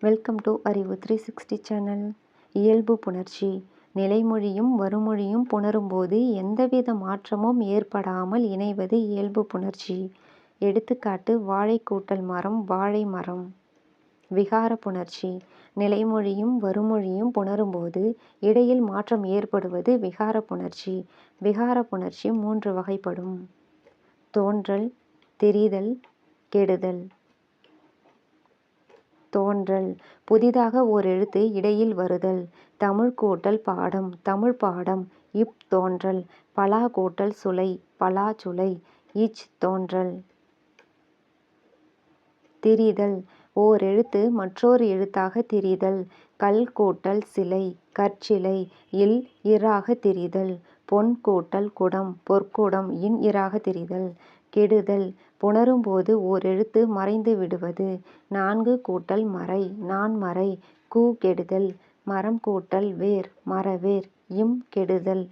Welcome to அறிவு 360 channel. இயல்பு புணர்ச்சி. நிலைமொழியும் வருமொழியும் புணரும்போது எந்தவித மாற்றமும் ஏற்படாமல் இணைவது இயல்பு புணர்ச்சி. எடுத்துக்காட்டு: வாழை கூட்டல் மரம், வாழை மரம். விகார புணர்ச்சி. நிலைமொழியும் வருமொழியும் புணரும்போது இடையில் மாற்றம் ஏற்படுவது விகார புணர்ச்சி. விகார புணர்ச்சி 3 வகைப்படும்: தோன்றல், திரிதல், கெடுதல். தோன்றல்: புதிதாக ஓர் எழுத்து இடையில் வருதல். தமிழ் கூட்டல் பாடம், தமிழ் பாடம். இப் தோன்றல். பலா கூட்டல் சுளை, பலா சுளை. இச் தோன்றல். திரிதல்: ஓர் எழுத்து மற்றொரு எழுத்தாக திரிதல். கல் கூட்டல் சிலை, கற்சிலை. இல் இராக திரிதல். பொன் கூட்டல் குடம், பொற்குடம். இன் இராக திரிதல். கெடுதல்: புணரும்போது ஓர் எழுத்து மறைந்து விடுவது. 4 கூட்டல் மறை, நான்மறை. கு கெடுதல். மரம் கூட்டல் வேர், மரவேர். இம் கெடுதல்.